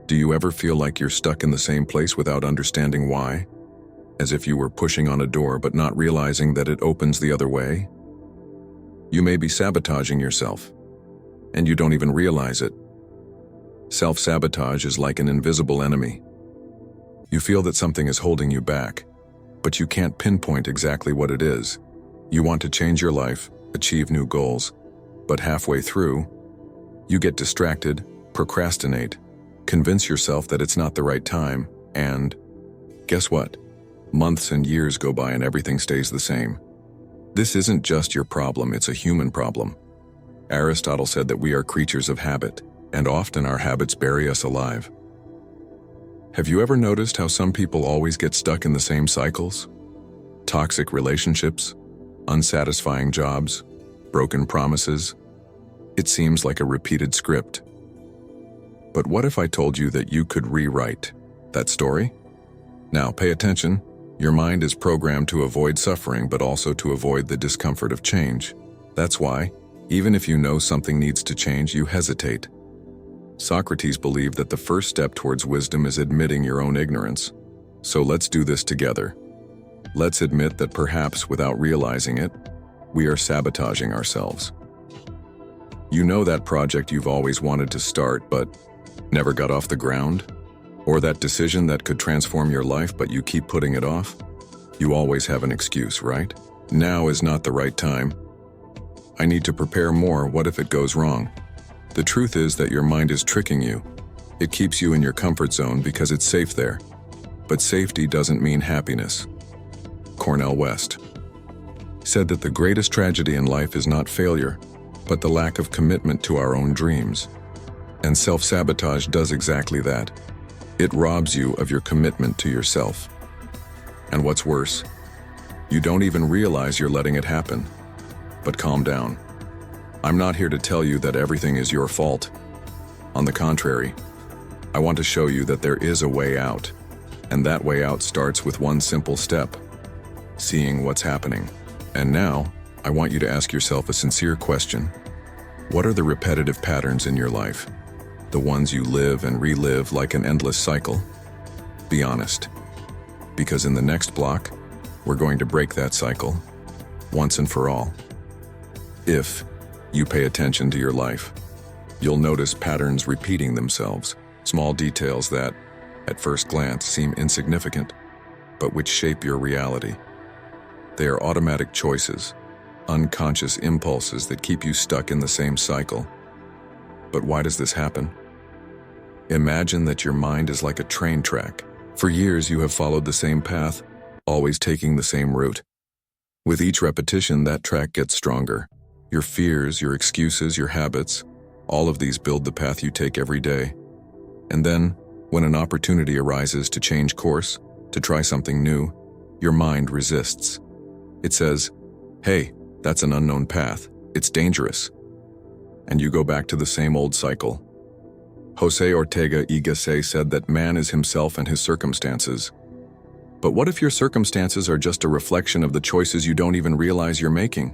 Do you ever feel like you're stuck in the same place without understanding why? As if you were pushing on a door but not realizing that it opens the other way? You may be sabotaging yourself, and you don't even realize it. Self-sabotage is like an invisible enemy. You feel that something is holding you back, but you can't pinpoint exactly what it is. You want to change your life, achieve new goals, but halfway through, you get distracted, procrastinate, convince yourself that it's not the right time, and guess what? Months and years go by and everything stays the same. This isn't just your problem, it's a human problem. Aristotle said that we are creatures of habit, and often our habits bury us alive. Have you ever noticed how some people always get stuck in the same cycles? Toxic relationships, unsatisfying jobs, broken promises. It seems like a repeated script. But what if I told you that you could rewrite that story? Now, pay attention. Your mind is programmed to avoid suffering, but also to avoid the discomfort of change. That's why, even if you know something needs to change, you hesitate. Socrates believed that the first step towards wisdom is admitting your own ignorance. So let's do this together. Let's admit that perhaps without realizing it, we are sabotaging ourselves. You know that project you've always wanted to start but never got off the ground? Or that decision that could transform your life but you keep putting it off? You always have an excuse, right? Now is not the right time. I need to prepare more. What if it goes wrong? The truth is that your mind is tricking you. It keeps you in your comfort zone because it's safe there. But safety doesn't mean happiness. Cornel West said that the greatest tragedy in life is not failure, but the lack of commitment to our own dreams. And self-sabotage does exactly that. It robs you of your commitment to yourself. And what's worse, you don't even realize you're letting it happen. But calm down. I'm not here to tell you that everything is your fault. On the contrary, I want to show you that there is a way out. And that way out starts with one simple step: seeing what's happening. And now, I want you to ask yourself a sincere question. What are the repetitive patterns in your life? The ones you live and relive like an endless cycle? Be honest. Because in the next block, we're going to break that cycle, once and for all. If you pay attention to your life, you'll notice patterns repeating themselves, small details that, at first glance, seem insignificant, but which shape your reality. They are automatic choices, unconscious impulses that keep you stuck in the same cycle. But why does this happen? Imagine that your mind is like a train track. For years you have followed the same path, always taking the same route. With each repetition, that track gets stronger. Your fears, your excuses, your habits, all of these build the path you take every day. And then, when an opportunity arises to change course, to try something new, your mind resists. It says, "Hey, that's an unknown path. It's dangerous." And you go back to the same old cycle. Jose Ortega y Gasset said that man is himself and his circumstances. But what if your circumstances are just a reflection of the choices you don't even realize you're making?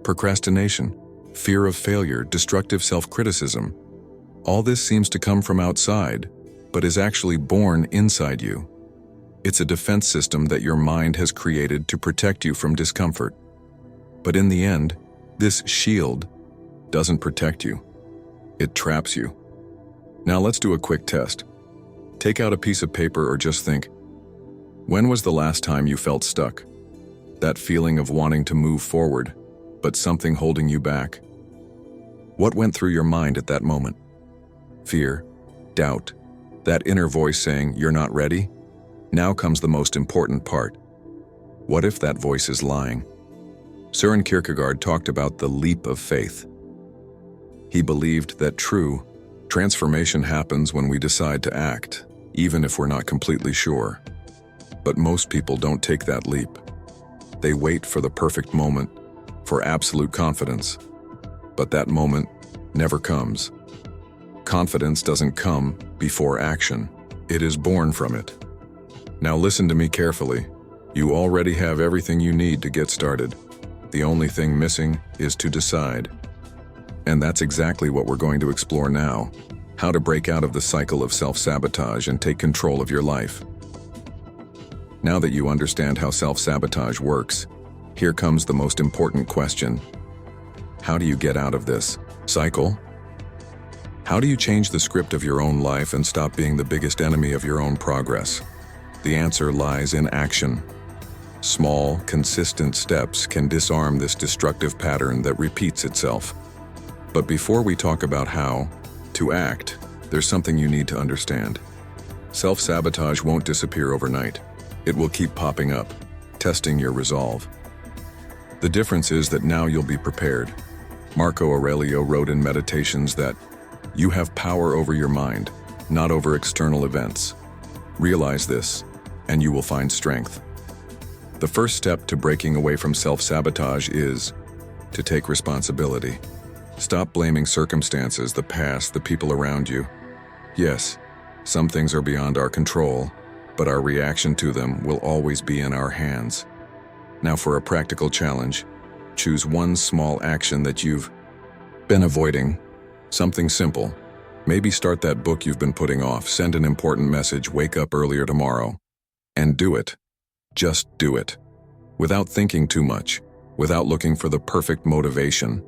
Procrastination, fear of failure, destructive self-criticism. All this seems to come from outside, but is actually born inside you. It's a defense system that your mind has created to protect you from discomfort. But in the end, this shield doesn't protect you. It traps you. Now let's do a quick test. Take out a piece of paper or just think, when was the last time you felt stuck? That feeling of wanting to move forward, but something holding you back. What went through your mind at that moment? Fear, doubt, that inner voice saying, "You're not ready"? Now comes the most important part. What if that voice is lying? Søren Kierkegaard talked about the leap of faith. He believed that true transformation happens when we decide to act, even if we're not completely sure. But most people don't take that leap. They wait for the perfect moment, for absolute confidence. But that moment never comes. Confidence doesn't come before action. It is born from it. Now listen to me carefully. You already have everything you need to get started. The only thing missing is to decide. And that's exactly what we're going to explore now. How to break out of the cycle of self-sabotage and take control of your life. Now that you understand how self-sabotage works, here comes the most important question. How do you get out of this cycle? How do you change the script of your own life and stop being the biggest enemy of your own progress? The answer lies in action. Small, consistent steps can disarm this destructive pattern that repeats itself. But before we talk about how to act, there's something you need to understand. Self-sabotage won't disappear overnight. It will keep popping up, testing your resolve. The difference is that now you'll be prepared. Marco Aurelio wrote in Meditations that you have power over your mind, not over external events. Realize this, and you will find strength. The first step to breaking away from self-sabotage is to take responsibility. Stop blaming circumstances, the past, the people around you. Yes, some things are beyond our control, but our reaction to them will always be in our hands. Now for a practical challenge, choose one small action that you've been avoiding. Something simple. Maybe start that book you've been putting off, send an important message, wake up earlier tomorrow. And do it. Just do it. Without thinking too much, without looking for the perfect motivation.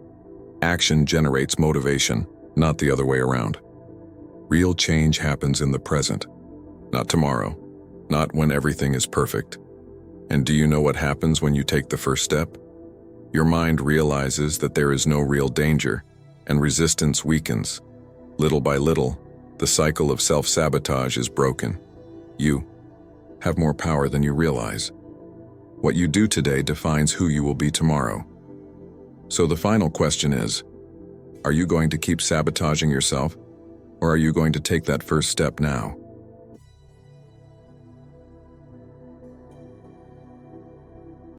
Action generates motivation, not the other way around. Real change happens in the present, not tomorrow, not when everything is perfect. And do you know what happens when you take the first step? Your mind realizes that there is no real danger, and resistance weakens. Little by little, the cycle of self-sabotage is broken. You have more power than you realize. What you do today defines who you will be tomorrow. So the final question is, are you going to keep sabotaging yourself, or are you going to take that first step now?